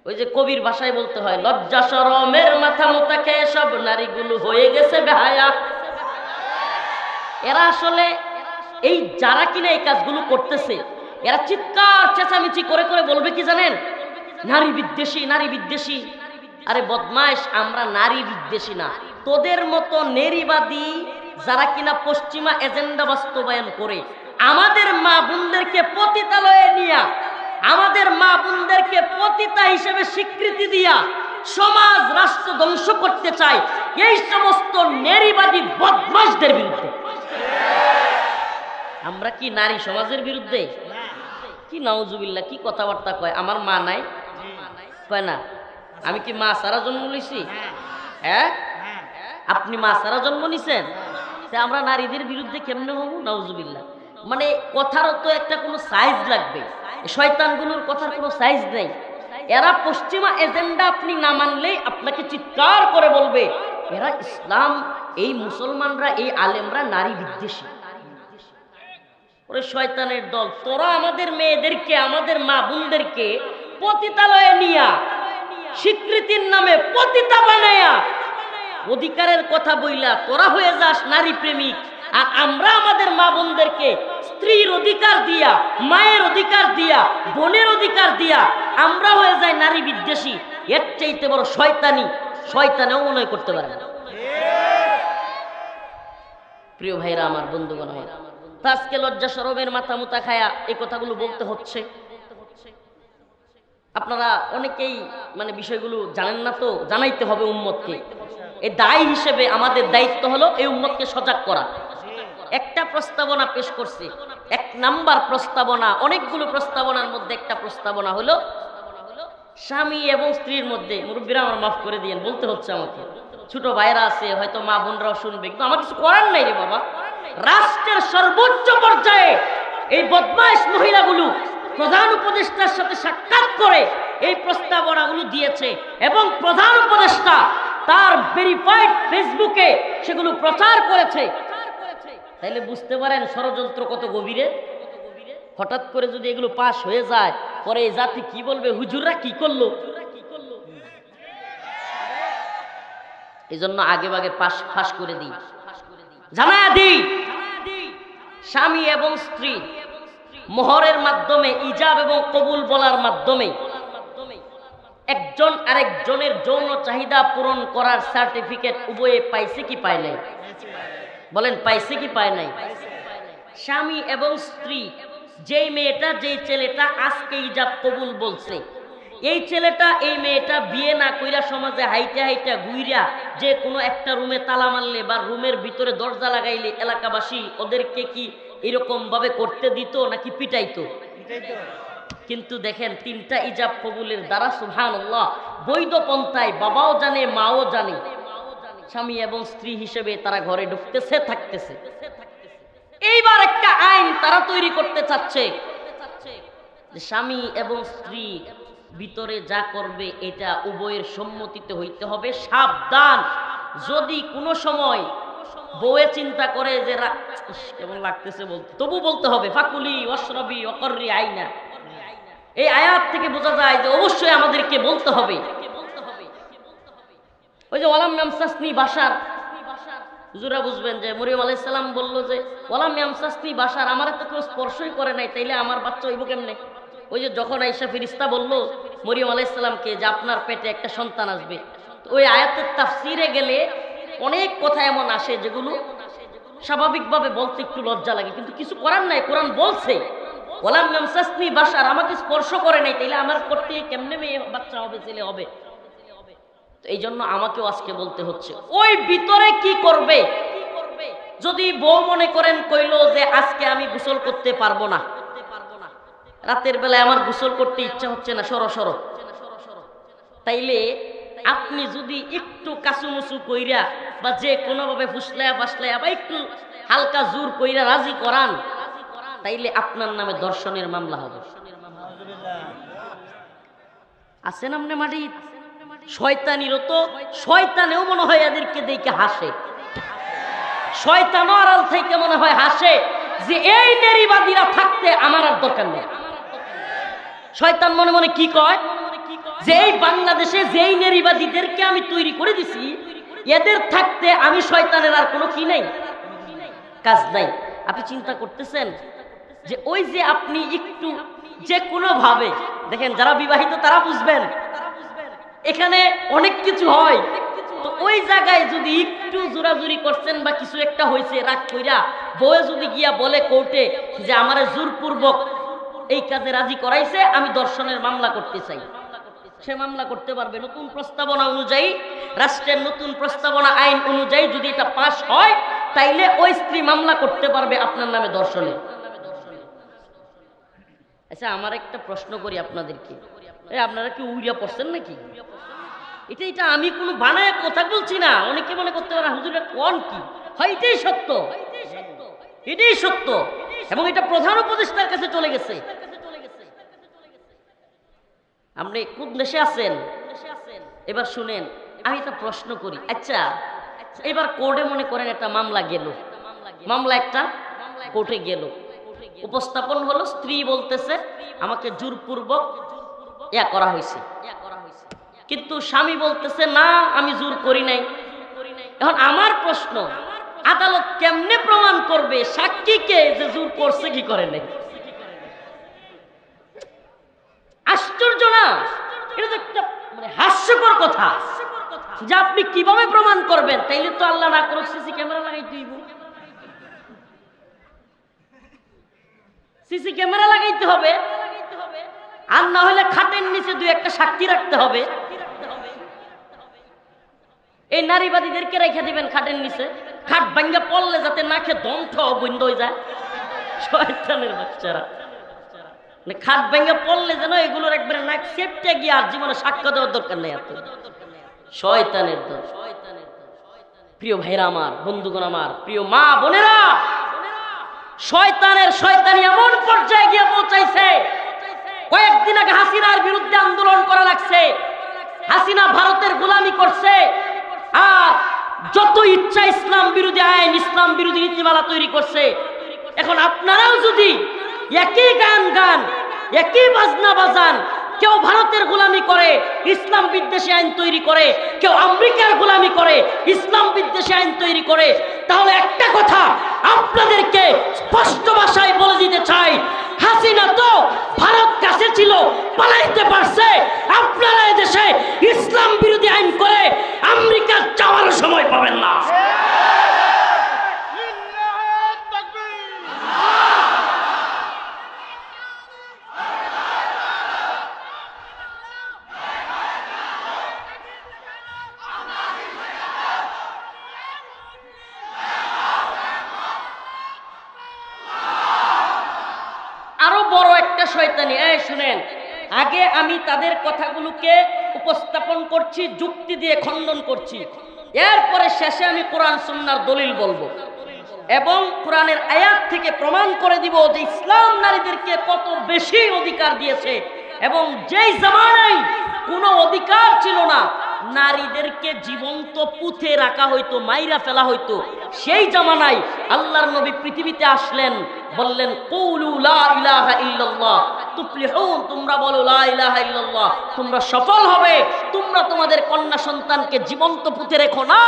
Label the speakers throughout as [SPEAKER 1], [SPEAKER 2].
[SPEAKER 1] ওই যে কবির ভাষায় বলতে হয়, লজ্জা শরমের মাথা মোটা খেয়ে সব নারীগুলো হয়ে গেছে বেহায়া। এরা আসলে এই যারা কিনা এই কাজগুলো করতেছে, এরা চিৎকার চেঁচামেচি করে করে বলবে কি জানেন, নারী বিদ্বেষী, নারী বিদ্বেষী। আরে বদমাইশ, আমরা নারী বিদ্বেষী না, তোদের মতো নারীবাদী যারা কিনা পশ্চিমা এজেন্ডা বাস্তবায়ন করে আমাদের মা বোনদেরকে পতিতালয়ে নিয়া, আমাদের মা বোনদেরকে পতিতা হিসেবে স্বীকৃতি দিয়া সমাজ রাষ্ট্র ধ্বংস করতে চায়, এই সমস্ত নারীবাদী বদমাশদের বিরুদ্ধে। আমরা কি নারী সমাজের বিরুদ্ধে? কি নাউজুবিল্লাহ, কি কথাবার্তা কয়। আমার মা নাই কয় না? আমি কি মা সারা জন্ম নিছি? হ্যাঁ, আপনি মা সারা জন্ম নিছেন, আমরা নারীদের বিরুদ্ধে কেমনে হবো? নাউজুবিল্লাহ। মানে কথারও তো একটা কোনো সাইজ লাগবে, শয়তানগুলোর কথার কোনো সাইজ নেই। এরা পশ্চিমা এজেন্ডা আপনি না মানলেই আপনাকে চিৎকার করে বলবে এরা ইসলাম, এই মুসলমানরা, এই আলেমরা নারী বিদ্বেষী। ওরে শয়তানের দল, তোরা আমাদের মেয়েদেরকে, আমাদের মা বোনদেরকে পতিতালয়ে নিয়া, স্বীকৃতির নামে পতিতা বানায়া, অধিকারের কথা বইলা তোরা হয়ে যাস নারী প্রেমিক, আর আমরা আমাদের মা বোনদেরকে স্ত্রীর অধিকার দিয়া, মায়ের অধিকার দিয়া, বোনের অধিকার দিয়া আমরা হয়ে যাই নারী বিদ্বেষী। এর চাইতে বড় শয়তানি শয়তানেও মনে করতে পারে না। প্রিয় ভাইরা আমার, বন্ধুগণ আমার, আজকে লজ্জা শরমের মাথা মুতা খায়া এই কথাগুলো বলতে হচ্ছে। আপনারা অনেকেই মানে বিষয়গুলো জানেন না, তো জানাইতে হবে উম্মতকে। এই দায়ী হিসেবে আমাদের দায়িত্ব হলো এই উম্মতকে সজাগ করা। একটা প্রস্তাবনা পেশ করছি, 1 নাম্বার প্রস্তাবনা, অনেকগুলো প্রস্তাবনার মধ্যে একটা প্রস্তাবনা হলো স্বামী এবং স্ত্রীর মধ্যে, মুরব্বীরা আমার মাফ করে দিয়েন, বলতে হচ্ছে আমাকে, ছোট ভাইরা আছে হয়তো, মা বোনরাও শুনবে, কিন্তু আমার কিছু করার নাই রে বাবা। রাষ্ট্রের সর্বোচ্চ পর্যায়ে এই বদমাইশ মহিলাগুলো প্রধান উপদেষ্টার সাথে সাক্ষাৎ করে এই প্রস্তাবনাগুলো দিয়েছে, এবং প্রধান উপদেষ্টা তার ভেরিফাইড ফেসবুকে সেগুলো প্রচার করেছে। তাইলে বুঝতে পারেন ষড়যন্ত্র কত গভীরে। হঠাৎ করে যদি এগুলো পাশ হয়ে যায়, পরে এই জাতি কি বলবে, হুজুররা কি করলো? এই জন্য আগে ভাগে ফাঁস করে দিই, জানায়া দিই, স্বামী এবং স্ত্রী মোহরের মাধ্যমে, ইজাব এবং কবুল বলার মাধ্যমে একজন আরেকজনের যৌন চাহিদা পূরণ করার সার্টিফিকেট উভয়ে পাইছে কি পায় নাই? বলেন, পাইছে কি পায় নাই? স্বামী এবং স্ত্রী, যেই মেয়েটা, যেই ছেলেটা আজকে ইজাব কবুল বলছে, এই ছেলেটা এই মেয়েটা বিয়ে না কইরা সমাজে হাইটা হাইটা ঘুইরা যে কোনো একটা রুমে তালা মারলে বা রুমের ভিতরে দরজা লাগাইলে এলাকাবাসী ওদেরকে কি এরকম ভাবে করতে দিত নাকি পিটাইতো? কিন্তু দেখেন 3টা ইজাব কবুলের দ্বারা সুবহানাল্লাহ বৈধ পন্থায় বাবাও জানে, মাও জানে, স্বামী এবং স্ত্রী হিসেবে তারা ঘরে ঢুকতেছে, থাকতেছে। এইবার একটা আইন তারা তৈরি করতে চাচ্ছে যে স্বামী এবং স্ত্রী ভিতরে যা করবে এটা উভয়ের সম্মতিতে হইতে হবে। সাবধান, যদি কোনো সময় বউয়ে চিন্তা করে যে কেমন লাগতেছে বলতে, তবু বলতে হবে ফাকুলি ওয়াশরাবি ওয়াকররি আইনা। এই আয়াত থেকে বোঝা যায় যে অবশ্যই আমাদেরকে বলতে হবে। ওই যে ওয়ালাম ইয়ামসাসনি বাশার, হুজুরা বুঝবেন যে মরিয়ম আলাইহিস সালাম বলল যে ওয়ালাম ইয়ামসাসনি বাশার, আমার তো কেউ স্পর্শই করে নাই, তাইলে আমার বাচ্চা হইব কেমনে? ওই যে যখন আয়েশা ফেরেশতা বলল মরিয়ম আলাইহিস সালামকে যে আপনার পেটে একটা সন্তান আসবে, ওই আয়াতের তাফসীরে গেলে অনেক কথা এমন আসে যেগুলো স্বাভাবিকভাবে বলতে একটু লজ্জা লাগে, কিন্তু কিছু করার নাই, কোরআন বলছে ওয়ালাম ইয়ামসাসনি বাশার, আমাকে স্পর্শ করে নাই, তাইলে আমার করতে কেমনে মেয়ে বাচ্চা হবে, ছেলে হবে? তো এই জন্য আমাকেও আজকে বলতে হচ্ছে, ওই ভিতরে কি করবে? যদি বউ মনে করেন কইলো যে আজকে আমি গোসল করতে পারবো না, রাতের বেলায় আমার গোসল করতে ইচ্ছা হচ্ছে না, সরো, তাইলে আপনি যদি একটু কাসুমুসু কইরা বা যে কোনোভাবে ফুসলায়া ফাসলায়া বা একটু হালকা জোর কইরা রাজি করান, তাইলে আপনার নামে ধর্ষণের মামলা হবে। আছেন আপনি মাটি শয়তানিরও তো, শয়তানেও মনে হয় এদেরকে দেখে হাসে, শয়তানও আড়াল থেকে মনে হয় হাসে যে এই নারীবাদীরা থাকতে আমার আর দরকার নেই। শয়তান মনে মনে কি কয় যে এই বাংলাদেশে যেই নারীবাদীদেরকে আমি তৈরি করে দিছি, এদের থাকতে আমি শয়তানের আর কোনো কি নাই, কাজ নাই। আপনি চিন্তা করতেছেন যে ওই যে আপনি একটু যে কোনো ভাবে দেখেন, যারা বিবাহিত তারা বুঝবেন, এখানে অনেক কিছু হয়, তো ওই জায়গায় যদি একটু জোরাজুরি করছেন বা কিছু একটা হয়েছে, রাগ কইরা বউয়ে যদি গিয়া বলে কোর্টে যে আমারে জোরপূর্বক এই কাজে রাজি করাইছে, আমি ধর্ষণের মামলা করতে চাই, সে মামলা করতে পারবে। নতুন প্রস্তাবনা অনুযায়ী, রাষ্ট্রের নতুন প্রস্তাবনা আইন অনুযায়ী যদি এটা পাস হয়, তাইলে ওই স্ত্রী মামলা করতে পারবে আপনার নামে ধর্ষণে। আচ্ছা, আমার একটা প্রশ্ন করি আপনাদেরকে, আপনারা কি উইরা পড়ছেন নাকি? এটা আমি কোনো বানায় কথা বলছি না। অনেকে মনে করতে পারে হুজুর কোন কি হয়, এটাই সত্য, এটাই সত্য, এবং এটা প্রধান উপদেষ্টার কাছে চলে গেছে। আপনি খুব নেশে আছেন। এবার শুনেন, আমি একটা প্রশ্ন করি। আচ্ছা, এবার কোর্টে মনে করেন একটা মামলা গেল, মামলা একটা কোর্টে গেল, উপস্থাপন হলো, স্ত্রী বলতেছে আমাকে জোরপূর্বক ইয়া করা হয়েছে, কিন্তু স্বামী বলতেছে না আমি জোর করি নাই। এখন আমার প্রশ্ন, আদালত কেমনে প্রমাণ করবে সাক্ষীকে যে জোর করছে কি করে নাই? আশ্চর্য না? এটা তো একটা মানে হাস্যকর কথা যে আপনি কিভাবে প্রমাণ করবেন? তাইলে তো আল্লাহ না করুক সিসি ক্যামেরা লাগাইতে হইব, সিসি ক্যামেরা লাগাইতে হবে, আর না হলে খাটের নিচে দুই একটা সাক্ষী রাখতে হবে। এই নারীবাদীদেরকে রেখে দিবেন খাটের নিচে, খাট ভাঙ্গা পড়লে যাতে নাকে দন্ত বন্ধ হয়ে যায়। শয়তানের বাচ্চারা, খাট ভেঙে পড়লে যেন এগুলোর একবারে নাক সেপটে গিয়ে আর জীবনে সাক্ষ্য দেওয়ার দরকার নেই। এত শয়তানের দোষ। প্রিয় ভাইরা আমার, বন্ধুগণ আমার, প্রিয় মা বোনেরা, শয়তানের শয়তানি এমন পর্যায়ে গিয়ে পৌঁছাইছে, কয়েকদিন আগে হাসিনার বিরুদ্ধে আন্দোলন করা লাগছে। হাসিনা ভারতের গোলামি করছে, আর যত ইচ্ছা ইসলাম বিরোধী আইন, ইসলাম বিরোধী নীতিমালা তৈরি করছে। এখন আপনারাও যদি একই গান একই বাজনা বাজান, কেউ ভারতের গোলামি করে ইসলাম বিদ্বেষী আইন তৈরি করে, কেউ আমেরিকার গোলামি করে ইসলাম বিদ্বেষী আইন তৈরি করে, তাহলে একটা কথা আপনাদেরকে স্পষ্ট ভাষায় বলে দিতে চাই, হাসিনা তো ভারত কাছে ছিল, পালাইতে পারছে। আপনারা এদেশে ইসলাম বিরোধী আইন করে আমেরিকা যাওয়ার সময় পাবেন না। শয়তানি। এই শুনেন, আগে আমি তাদের কথাগুলোকে উপস্থাপন করছি, যুক্তি দিয়ে খণ্ডন করছি, এরপরে শেষে আমি কোরআন সুন্নাহর দলিল বলবো এবং কোরআনের আয়াত থেকে প্রমাণ করে দিব যে ইসলাম নারীদেরকে কত বেশি অধিকার দিয়েছে, এবং যেই জামানায় কোনো অধিকার ছিল না, নারীদেরকে জীবন্ত পুঁতে রাখা হইতো, মাইরা ফেলা হইতো, সেই জামানায় আল্লাহর নবী পৃথিবীতে আসলেন, বললেন কুলু লা ইলাহা ইল্লাল্লাহ তুফলিহুন, তোমরা বলো লা ইলাহা ইল্লাল্লাহ, তোমরা সফল হবে। তোমরা তোমাদের কন্যা সন্তানকে জীবন্ত পুঁতে রেখো না।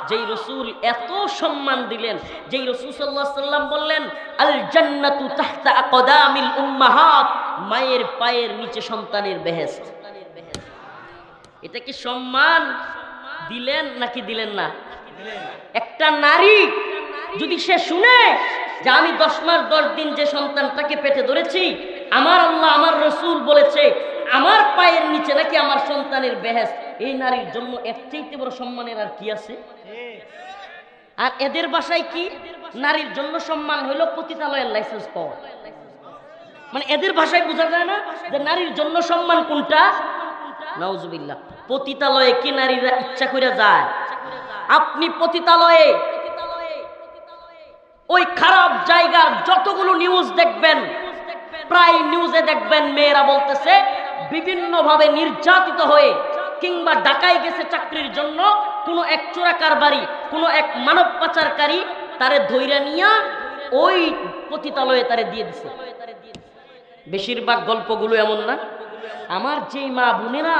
[SPEAKER 1] যেই রাসূল এত সম্মান দিলেন, যেই রাসূল সাল্লাল্লাহু আলাইহি সাল্লাম বললেন আল জান্নাতু তাহতা আকদামিল উম্মাহাত, মায়ের পায়ের নিচে সন্তানের বেহেশত। এটা কি সম্মান দিলেন নাকি দিলেন না? একটা নারী যদি সে শুনে যে আমি 10 মাস 10 দিন যে সন্তানটাকে পেটে ধরেছি, আমার আল্লাহ আমার রাসূল বলেছে আমার পায়ের নিচে নাকি আমার সন্তানের বেহেশত, এই নারীর জন্য এর চাইতে বড় সম্মানের আর কি আছে? আর এদের ভাষায় কি নারীর জন্য সম্মান হলো পতিতালয়ের লাইসেন্স পাওয়া। মানে এদের ভাষায় বোঝা যায় না যে নারীর জন্য সম্মান কোনটা? নাউজুবিল্লাহ। পতিতালয়ে কি নারীরা ইচ্ছা করে যায়? আপনি পতিতালয়ে ওই খারাপ জায়গার যতগুলো নিউজ দেখবেন, প্রায় নিউজে দেখবেন মেয়েরা বলতেছে বিভিন্ন ভাবে নির্যাতিত হয়ে কিংবা ঢাকায় গেছে চাকরির জন্য, কোনো এক চোরা কারবারি, কোনো এক মানব পাচারকারী তারে ধইরা নিয়া ওই পতিতালয়ে তারে দিয়ে দিছে। বেশিরভাগ গল্পগুলো এমন না? আমার যেই মা বোনেরা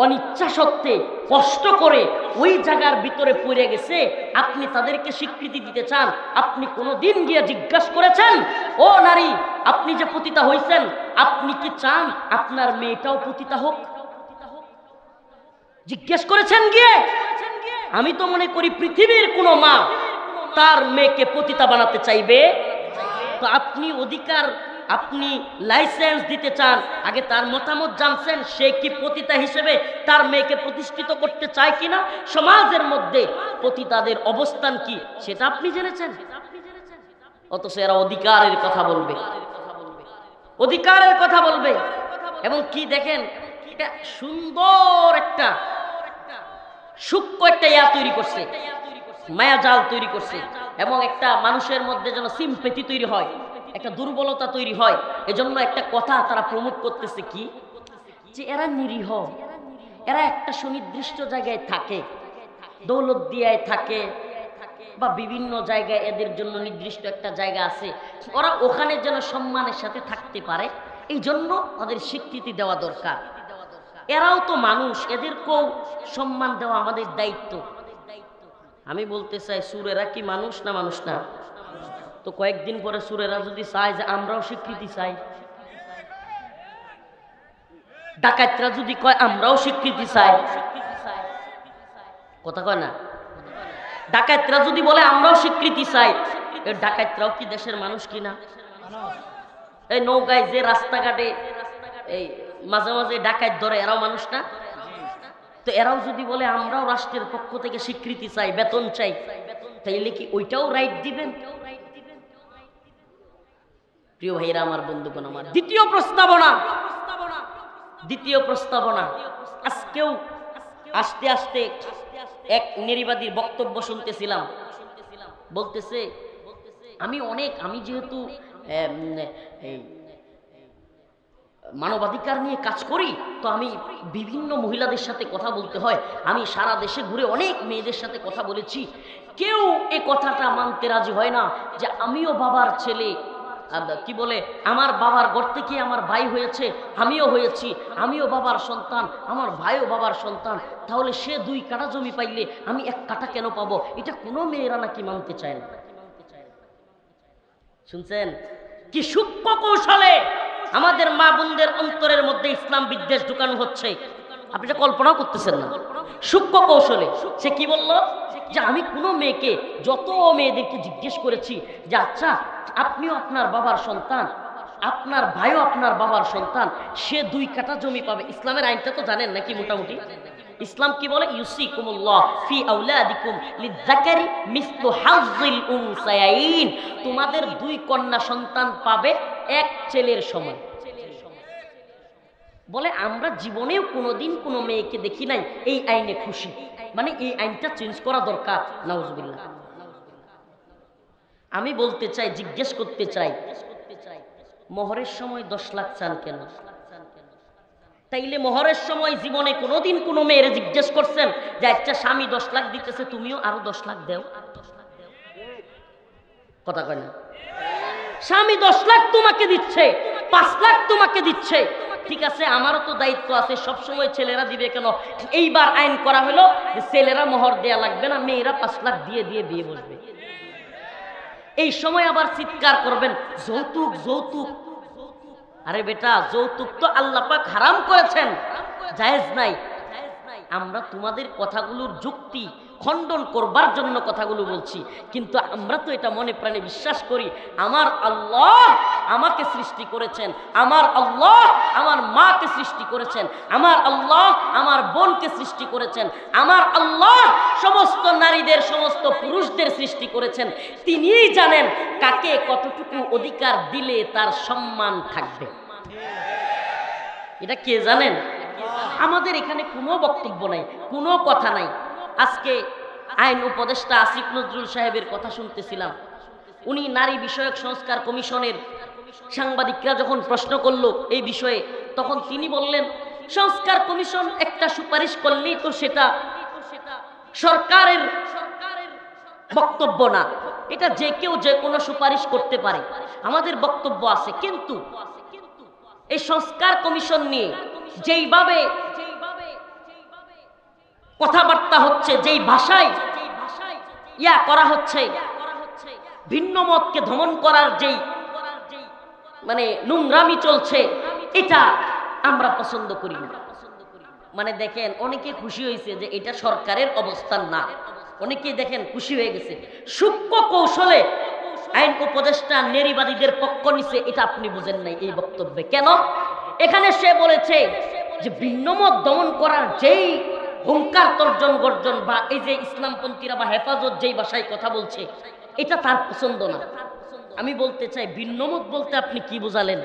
[SPEAKER 1] অনিচ্ছা সত্ত্বে কষ্ট করে ওই জায়গার ভিতরে পড়ে গেছে, আপনি তাদেরকে স্বীকৃতি দিতে চান? আপনি কোনোদিন গিয়ে জিজ্ঞাসা করেছেন, ও নারী, আপনি যে পতিতা হইছেন, আপনি কি চান আপনার মেয়েটাও পতিতা হোক? জিজ্ঞেস করেছেন গিয়ে? আমি তো মনে করি পৃথিবীর কোনো মা তার মেয়েকে পতিতা বানাতে চাইবে। তো আপনি অধিকার, আপনি লাইসেন্স দিতে চান, আগে তার মতামত জানছেন সে কি পতিতা হিসেবে তার মেয়েকে প্রতিষ্ঠিত করতে চায় কিনা, সমাজের মধ্যে পতিতাদের অবস্থান কি সেটা আপনি জেনেছেন? অথচ এরা অধিকারের কথা বলবে, অধিকারের কথা বলবে। এবং কি দেখেন, এটা সুন্দর একটা সূক্ষ্ম একটা ইয়া তৈরি করছে, মায়াজাল তৈরি করছে, এবং একটা মানুষের মধ্যে যেন সিম্পেথি তৈরি হয়, একটা দুর্বলতা তৈরি হয়। এজন্য একটা কথা তারা প্রমোট করতেছে কি, যে এরা নিরীহ, এরা একটা সুনির্দিষ্ট জায়গায় থাকে, দৌলতদিয়ায় থাকে বা বিভিন্ন জায়গায় এদের জন্য নির্দিষ্ট একটা জায়গা আছে, ওরা ওখানে যেন সম্মানের সাথে থাকতে পারে, এই জন্য ওদের স্বীকৃতি দেওয়া দরকার। এরাও তো মানুষ, এদেরকেও সম্মান দেওয়া আমাদের দায়িত্ব। আমি বলতে চাই, সুরেরা কি মানুষ না মানুষ না? তো কয়েকদিন পরে সুরেরা যদি চায় যে আমরাও স্বীকৃতি চাই, ডাকাতরা যদি কয় আমরাও স্বীকৃতি চাই, কথা কয় না? ডাকাতরা যদি বলে আমরাও স্বীকৃতি চাই, এর ডাকাতরাও কি দেশের মানুষ কিনা? এই নৌকায় যে রাস্তাঘাটে এই মাঝে মাঝে ডাকাত ধরে, এরাও মানুষ না? তো এরাও যদি বলে আমরাও রাষ্ট্রের পক্ষ থেকে স্বীকৃতি চাই, বেতন চাই, তাইলে কি ওইটাও রাইট দিবেন? প্রিয় ভাইরা আমার, বন্ধুগণ আমার, দ্বিতীয় প্রস্তাবনা আজকেও আস্তে আস্তে এক নারীবাদীর বক্তব্য শুনতেছিলাম। বলতেছে, আমি যেহেতু মানবাধিকার নিয়ে কাজ করি, তো আমি বিভিন্ন মহিলাদের সাথে কথা বলতে হয়, আমি সারা দেশে ঘুরে অনেক মেয়েদের সাথে কথা বলেছি, কেউ এ কথাটা মানতে রাজি হয় না যে আমিও বাবার ছেলে, কি বলে, আমার বাবার ঘর থেকে আমার ভাই হয়েছে, আমিও হয়েছি, আমিও বাবার সন্তান, আমার ভাইও বাবার সন্তান, তাহলে সে 2 কাঠা জমি পাইলে আমি 1 কাঠা কেন পাবো? এটা কোনো মেয়েরা নাকি মানতে চায় না। শুনছেন কি সূক্ষ্ম কৌশলে আমাদের মা বোনদের অন্তরের মধ্যে ইসলাম বিদ্বেষ ঢুকানো হচ্ছে? আপনি এটা কল্পনাও করতেছেন না। সূক্ষ্ম কৌশলে সে কি বলল, যে আমি কোনো মেয়েকে, যত মেয়েদেরকে জিজ্ঞেস করেছি যে আচ্ছা আপনিও আপনার বাবার সন্তান, আপনার ভাইও আপনার বাবার সন্তান, সে 2 কাঠা জমি পাবে। ইসলামের আইনটা তো জানেন নাকি মোটামুটি? ইসলাম কি বলে, ইউসিকুমুল্লাহ ফি আওলাদিকুম লিযাকারি মিসলু হাজ্জিল উনসায়াইন, তোমাদের 2 কন্যা সন্তান পাবে 1 ছেলের সমান। বলে আমরা জীবনেও কোনোদিন কোনো মেয়েকে দেখি নাই এই আইনে খুশি, মানে এই আইনটা চেঞ্জ করা দরকার। নাউজুবিল্লাহ। আমি বলতে চাই, জিজ্ঞেস করতে চাই, মোহরের সময় 10 লাখ চান কেন? তাইলে মোহরের সময় জীবনে কোনোদিন কোনো মেয়েরে জিজ্ঞেস করছেন যে আচ্ছা স্বামী 10 লাখ দিতেছে, তুমিও আরো 10 লাখ দেও? কথা কয় না? স্বামী 10 লাখ তোমাকে দিচ্ছে, 5 লাখ তোমাকে দিচ্ছে, ঠিক আছে, আমারও তো দায়িত্ব আছে, সবসময় ছেলেরা দিবে কেন? এইবার আইন করা হলো যে ছেলেরা মোহর দেয়া লাগবে না, মেয়েরা 5 লাখ দিয়ে দিয়ে বিয়ে বসবে। এই সময় আবার চিৎকার করবেন যৌতুক যৌতুক। আরে বেটা, যৌতুক তো আল্লাহ পাক হারাম করেছেন, জায়েজ নাই। আমরা তোমাদের কথাগুলোর যুক্তি খণ্ডন করবার জন্য কথাগুলো বলছি, কিন্তু আমরা তো এটা মনে প্রাণে বিশ্বাস করি আমার আল্লাহ আমাকে সৃষ্টি করেছেন, আমার আল্লাহ আমার মাকে সৃষ্টি করেছেন, আমার আল্লাহ আমার বোনকে সৃষ্টি করেছেন, আমার আল্লাহ সমস্ত নারীদের সমস্ত পুরুষদের সৃষ্টি করেছেন। তিনিই জানেন কাকে কতটুকু অধিকার দিলে তার সম্মান থাকবে। এটা কে জানেন? আমাদের এখানে কোনো বক্তব্য নাই, কোনো কথা নাই। আজকে আইন উপদেষ্টা আসিফ নজরুল সাহেবের কথা শুনতেছিলাম। উনি নারী বিষয়ক সংস্কার কমিশনের সাংবাদিকরা যখন প্রশ্ন করলো এই বিষয়ে, তখন তিনি বললেন সংস্কার কমিশন একটা সুপারিশ করলেই তো সেটা সরকারের বক্তব্য না, এটা যে কেউ যে কোনো সুপারিশ করতে পারে। আমাদের বক্তব্য আছে, কিন্তু এই সংস্কার কমিশন নিয়ে যেইভাবে কথাবার্তা হচ্ছে, যেই ভাষায় ইয়া করা হচ্ছে, ভিন্ন মতকে দমন করার যেই মানে নোংরামি চলছে, এটা আমরা পছন্দ করি না। মানে দেখেন, অনেকে খুশি হয়েছে যে এটা সরকারের অবস্থান না, অনেকে দেখেন খুশি হয়ে গেছে। সূক্ষ্ম কৌশলে আইন উপদেষ্টা নারীবাদীদের পক্ষ নিছে, এটা আপনি বুঝেন নাই এই বক্তব্যে। কেন? এখানে সে বলেছে যে ভিন্নমত দমন করার যেই হুঙ্কার তর্জন গর্জন বা এই যে ইসলামপন্থীরা বা হেফাজত যেই ভাষায় কথা বলছে, এটা তার পছন্দ না। আমি বলতে চাই, ভিন্নমত বলতে আপনি কি বোঝালেন?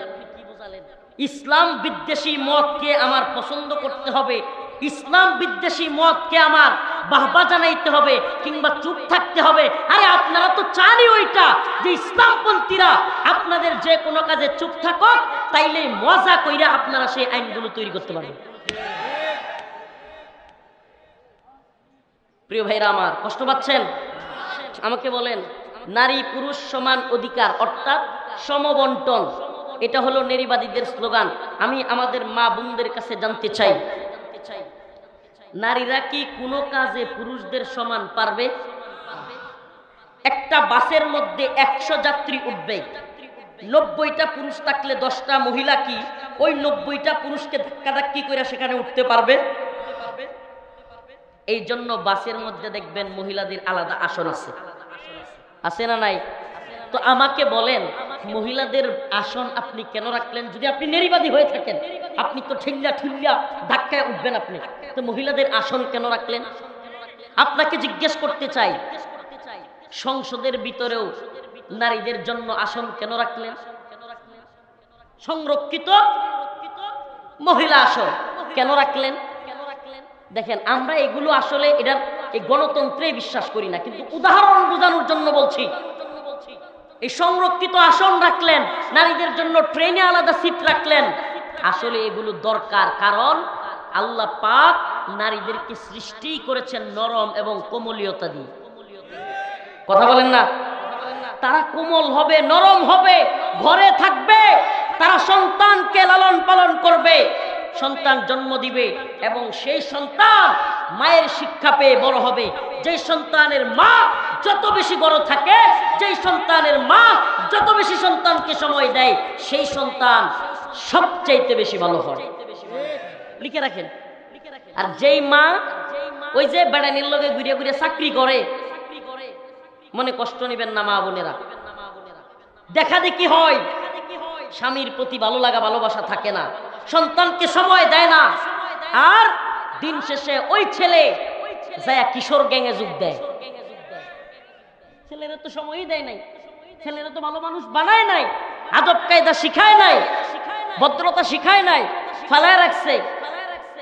[SPEAKER 1] ইসলাম বিদ্বেষী মতকে আমার পছন্দ করতে হবে, ইসলাম বিদ্বেষী মতকে আমার বাহবা জানাইতে হবে কিংবা চুপ থাকতে হবে? আরে আপনারা তো চানই ওইটা, যে ইসলামপন্থীরা আপনাদের যে কোনো কাজে চুপ থাকো, তাইলে মজা কইরা আপনারা সেই আইনগুলো তৈরি করতে পারবেন। প্রিয় ভাইরা আমার, কষ্ট পাচ্ছেন? আমাকে বলেন, নারী পুরুষ সমান অধিকার অর্থাৎ সমবন্টন, এটা হলো নারীবাদীদের স্লোগান। আমি আমাদের মা বোনদের কাছে জানতে চাই, নারীরা কি কোনো কাজে পুরুষদের সমান পারবে? একটা বাসের মধ্যে 100 যাত্রী উঠবে, 90টা পুরুষ থাকলে 10টা মহিলা কি ওই 90টা পুরুষকে ধাক্কাধাক্কি করে সেখানে উঠতে পারবে? এই জন্য বাসের মধ্যে দেখবেন মহিলাদের আলাদা আসন আছে, আছে না নাই? তো আমাকে বলেন, মহিলাদের আসন আপনি কেন রাখলেন? যদি আপনি নারীবাদী হয়ে থাকেন, আপনি তো ঠেল্লা ঠুল্লা ধাক্কায় উঠবেন আপনি, তো মহিলাদের আসন কেন রাখলেন? আপনাকে জিজ্ঞেস করতে চাই, সংসদের ভিতরেও নারীদের জন্য আসন কেন রাখলেন? সংরক্ষিত মহিলা আসন কেন রাখলেন? দেখেন, আমরা এগুলো আসলে এটার এই গণতন্ত্রে বিশ্বাস করি না, কিন্তু উদাহরণ বোঝানোর জন্য বলছি। এই সংরক্ষিত আসন রাখলেন, নারীদের জন্য ট্রেনে আলাদা সিট রাখলেন, আসলে এগুলো দরকার। কারণ আল্লাহ পাক নারীদেরকে সৃষ্টি করেছেন নরম এবং কোমলীয়তা দিয়ে। কথা বলেন না? তারা কোমল হবে, নরম হবে, ঘরে থাকবে, তারা সন্তানকে লালন পালন করবে, সন্তান জন্ম দিবে এবং সেই সন্তান মায়ের শিক্ষা পেয়ে বড় হবে। যে সন্তানের মা যত বেশি বড় থাকে, যেই সন্তানের মা যত বেশি সন্তানকে সময় দেয়, সেই সন্তান সবচাইতে বেশি ভালো হয়। লিখে রাখেন। আর যেই মা ওই যে বেড়ানির লগে ঘুরে ঘুরে চাকরি করে, মনে কষ্ট নেবেন না মা বোনেরা, দেখা দেখি হয়, স্বামীর প্রতি ভালো লাগা ভালোবাসা থাকে না, সন্তানকে সময় দেয় না, আর দিন শেষে ওই ছেলে যায় কিশোর গ্যাংয়ে যোগ দেয়। ছেলেরা তো সময়ই দেয় নাই, ছেলেরা তো ভালো মানুষ বানায় নাই, আদব কায়দা শিখায় নাই, ভদ্রতা শিখায় নাই, ফালায় রাখছে।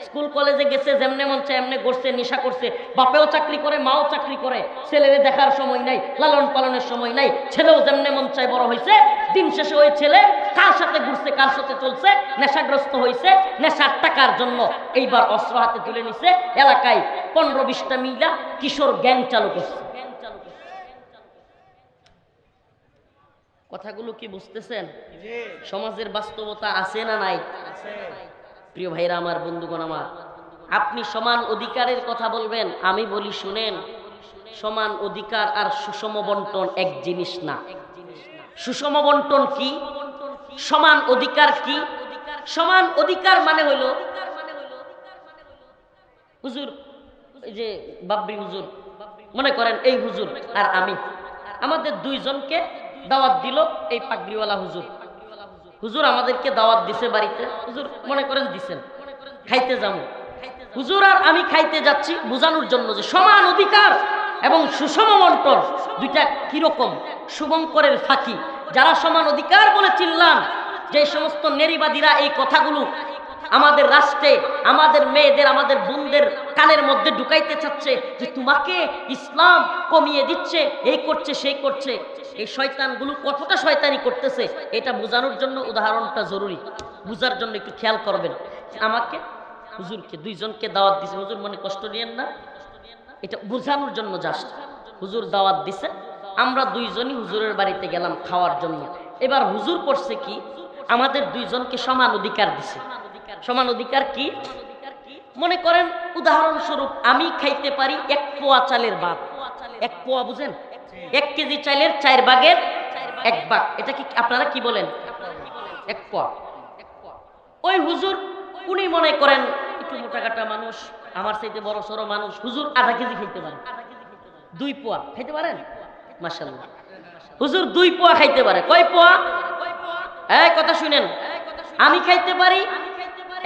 [SPEAKER 1] স্কুল কলেজে গেছে, যেমনে মন চায় এমনি করছে, নেশা করছে, বাপেও চাকরি করে, মাও চাকরি করে, ছেলেরে দেখার সময় নাই, লালন পালনের সময় নাই, ছেলেও যেমনে মন চায় বড় হয়েছে। দিন শেষে ওই ছেলে কার সাথে ঘুরছে, কার সাথে চলছে, নেশাগ্রস্ত হয়েছে, নেশার টাকার জন্য এইবার অস্ত্র হাতে তুলে নিছে, এলাকায় 15-20টা মিলা কিশোর গ্যাং চালু করছে। কথাগুলো কি বুঝতেছেন? সমাজের বাস্তবতা আছে না নাই? প্রিয় ভাইরা আমার, বন্ধুগণ আমার, আপনি সমান অধিকারের কথা বলবেন, আমি বলি শুনেন, সমান অধিকার আর সুষম বন্টন এক জিনিস না। সুষম বন্টন কি? সমান অধিকার কি? সমান অধিকার মানে হলো, হুজুর, এই যে বাবরি হুজুর, মনে করেন এই হুজুর আর আমি, আমাদের দুইজনকে দাওয়াত দিল এই পাগড়িওয়ালা হুজুর। হুজুর আমাদেরকে দাওয়াত দিছে বাড়িতে, হুজুর মনে করেন দিছেন, খাইতে যাবো, হুজুর আর আমি খাইতে যাচ্ছি, বোঝানোর জন্য যে সমান অধিকার এবং সুষম বন্টন দুইটা কিরকম, শুভঙ্করের ফাঁকি। যারা সমান অধিকার বলে চিল্লান, যে সমস্ত নারীবাদীরা এই কথাগুলো আমাদের রাষ্ট্রে আমাদের মেয়েদের, আমাদের বোনদের কানের মধ্যে ঢুকাইতে চাচ্ছে যে তোমাকে ইসলাম কমিয়ে দিচ্ছে, এই করছে সেই করছে, এই শয়তানগুলো কতটা শয়তানি করতেছে এটা বোঝানোর জন্য উদাহরণটা জরুরি। বুঝার জন্য একটু খেয়াল করবেন। আমাকে হুজুরকে দুইজনকে দাওয়াত দিছে, হুজুর মনে কষ্ট নিয়েন না, এটা বোঝানোর জন্য জাস্ট। হুজুর দাওয়াত দিছে, আমরা দুইজনই হুজুরের বাড়িতে গেলাম খাওয়ার জন্য। এবার হুজুর করছে কি, আমাদের দুইজনকে সমান অধিকার দিছে। সমান অধিকার কি? মনে করেন উদাহরণস্বরূপ আমি খাইতে পারি 1 পোয়া চালের ভাত। 1 পোয়া বুঝেন? 1 কেজি চালের 4 ভাগের 1 ভাগ। এটা কি আপনারা কি বলেন? 1 পোয়া। ওই হুজুর উনি মনে করেন একটু মোটাকাটা মানুষ, আমার চাইতে বড় সড়ো মানুষ, হুজুর আধা কেজি খাইতে পারে। 2 পোয়া খাইতে পারেন? মাশাআল্লাহ। হুজুর 2 পোয়া খাইতে পারে। কয় পোয়া? এই কথা শুনেন, আমি খাইতে পারি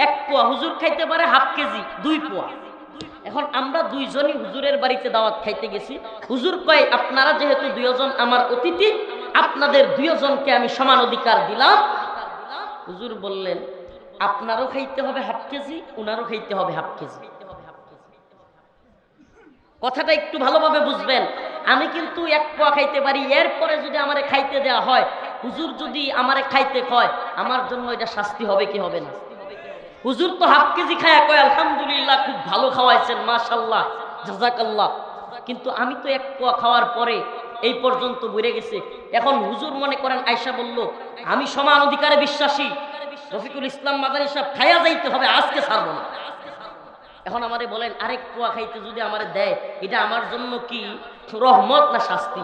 [SPEAKER 1] 1 পোয়া, হুজুর খাইতে পারে হাফ কেজি, 2 পোয়া। এখন আমরা দুইজনই হুজুরের বাড়িতে দাওয়াত খাইতে গেছি। হুজুর কয় আপনারা যেহেতু 2 জন আমার অতিথি, আপনাদের 2 জনকে আমি সমান অধিকার দিলাম। হুজুর বললেন আপনারও খাইতে হবে হাফ কেজি, উনারও খাইতে হবে হাফ কেজি। কথাটা একটু ভালোভাবে বুঝবেন। আমি কিন্তু 1 পোয়া খাইতে পারি, এরপরে যদি আমারে খাইতে দেওয়া হয়, হুজুর যদি আমারে খাইতে কয়, আমার জন্য এটা শাস্তি হবে কি হবে না? হুজুর তো হাফ কেজি খায়া কয় আলহামদুলিল্লাহ খুব ভালো খাওয়াইছেন, মাশাআল্লাহ, জাযাকাল্লাহ। কিন্তু আমি তো 1 পোয়া খাওয়ার পরে এই পর্যন্ত বেড়ে গেছে। এখন হুজুর মনে করেন আয়েশা বলল আমি সমান অধিকারে বিশ্বাসী, রফিকুল ইসলাম মাদানী সাহেব খায়া যাইতে হবে, আজকে ছাড়বো না। এখন আমারে বলেন 1 পোয়া খাইতে যদি আমারে দেয়, এটা আমার জন্য কি রহমত না শাস্তি?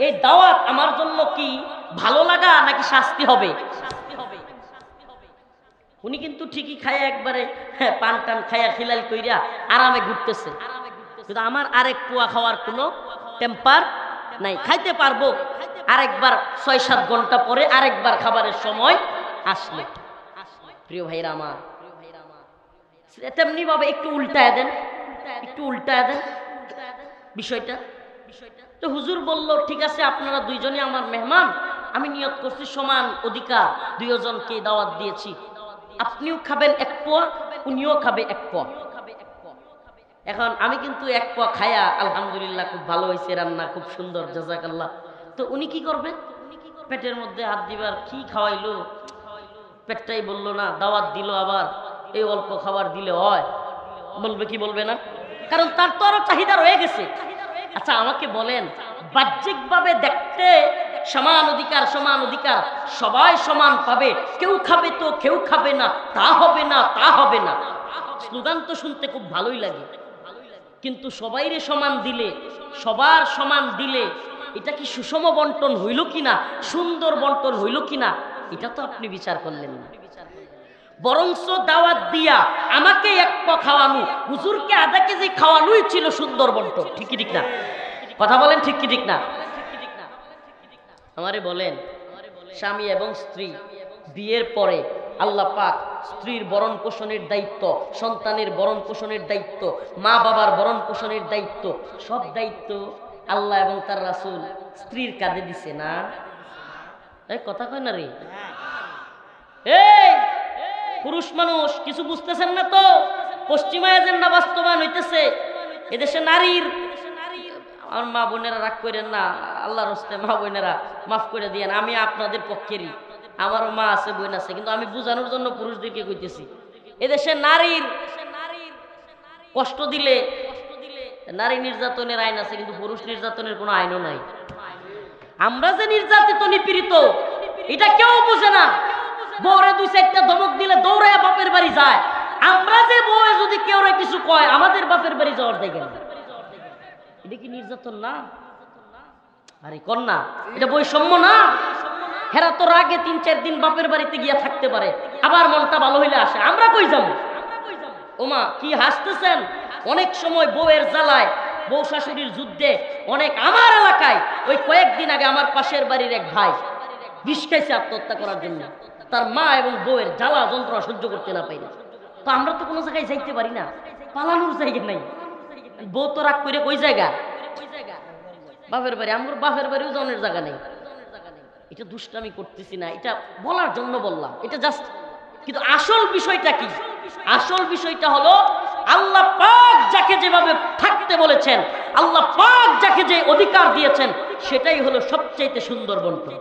[SPEAKER 1] এই দাওয়াত আমার জন্য কি ভালো লাগা নাকি শাস্তি হবে? উনি কিন্তু ঠিকই খায়া একবারে পান টান খায়া খিলাল কইরা আরামে ঘুরতেছে, কিন্তু আমার 1 পোয়া খাওয়ার কোনো টেম্পার নাই। খাইতে পারবো আরেকবার 6-7 ঘন্টা পরে, আরেকবার খাবারের সময় আসলে। প্রিয় ভাইরা আমার, তেমনি ভাবে একটু উল্টায় দেন, একটু উল্টায় দেন বিষয়টা। তো হুজুর বলল ঠিক আছে আপনারা 2 জনই আমার মেহমান, আমি নিয়ত করছি সমান অধিকার, 2 জনকে দাওয়াত দিয়েছি, আপনিও খাবেন 1 পোয়া, উনিও খাবে 1 পোয়া। এখন আমি কিন্তু 1 পোয়া খায়া আলহামদুলিল্লাহ খুব ভালো হয়েছে রান্না, খুব সুন্দর, জাযাকাল্লাহ। তো উনি কি করবে? পেটের মধ্যে হাত দিবার, কি খাওয়াইলো পেটটাই বললো না, দাওয়াত দিল আবার এই অল্প খাবার দিলে হয়? বলবে কি বলবে না? কারণ তার তো আরো চাহিদা রয়ে গেছে। আচ্ছা আমাকে বলেন, বাহ্যিকভাবে দেখতে সমান অধিকার, সমান অধিকার, সবাই সমান পাবে, কেউ খাবে তো কেউ খাবে না, তা হবে না, তা হবে না, স্লোগান তো শুনতে খুব ভালোই লাগে। কিন্তু সবাইরে সমান দিলে, সবার সমান দিলে এটা কি সুষম বন্টন হইল কিনা, সুন্দর বন্টন হইল কিনা, এটা তো আপনি বিচার করলেন না। বরঞ্চ দাওয়াত দিয়া আমাকে 1 পোয়া খাওয়ানো, হুজুরকে আধা কেজি খাওয়ানোই ছিল সুন্দর বন্টন। ঠিক কি ঠিক না? কথা বলেন ঠিক কি ঠিক না? আমারে বলেন, স্বামী এবং স্ত্রী বিয়ের পরে আল্লাহ পাক স্ত্রীর ভরণ পোষণের দায়িত্ব, সন্তানের ভরণ পোষণের দায়িত্ব, মা বাবার ভরণ পোষণের দায়িত্ব, সব দায়িত্ব আল্লাহ এবং তার রাসূল স্ত্রীর কাঁধে দিছে না? এই কথা কয় না রে? এই পুরুষ মানুষ কিছু বুঝতেছেন না তো? পশ্চিমা এজেন্ডা বাস্তবায়ন হইতেছে এদেশে নারীর। আমার মা বোনেরা রাগ করেন না, আল্লাহর হস্তে মা বোনেরা মাফ করে দিয়েন, আমি আপনাদের পক্ষেরই, আমারও মা আছে, বোন আছে, কিন্তু আমি বুঝানোর জন্য পুরুষদেরকে কইতেছি। এদেশে নারীর কষ্ট দিলে নারী নির্যাতনের আইন আছে, কিন্তু পুরুষ নির্যাতনের কোনো আইনও নাই। আমরা যে নির্যাতিত নিপীড়িত এটা কেউ বুঝে না। বউরে 2-4টা ধমক দিলে দৌড়ায় বাপের বাড়ি যায়। আমরা যে বউয়ে যদি কেউ কিছু কয়, আমাদের বাপের বাড়ি যাওয়ার জায়গা না। এটা কি নির্যাতন না? আরে কন্যা, এটা বৈষম্য না? হেরা তো রাগে 3-4 দিন বাপের বাড়িতে গিয়া থাকতে পারে, আবার মনটা ভালো হইলে আসে। আমরা কই যাবো? ওমা কি হাসতেছেন? অনেক সময় বউয়ের জ্বালায়, বউ শাশুড়ির যুদ্ধে অনেক, আমার এলাকায় ওই কয়েকদিন আগে আমার পাশের বাড়ির এক ভাই বিষ খাইছে আত্মহত্যা করার জন্য, তার মা এবং বউয়ের জ্বালা যন্ত্রণা সহ্য করতে না পারি। তো আমরা তো কোনো জায়গায় যাইতে পারি না, পালানোর জায়গা নাই। বউ তো রাগ করে কই জায়গা? বাপের বাড়ি। আমার বাপের বাড়িও জনের জায়গা নেই। এটা দুষ্টামি করতেছি না, এটা বলার জন্য বললাম, এটা জাস্ট। কিন্তু আসল বিষয়টা কি? আসল বিষয়টা হলো আল্লাহ পাক যাকে যেভাবে থাকতে বলেছেন, আল্লাহ পাক যাকে যে অধিকার দিয়েছেন, সেটাই হলো সবচেয়ে সুন্দর বন্টন।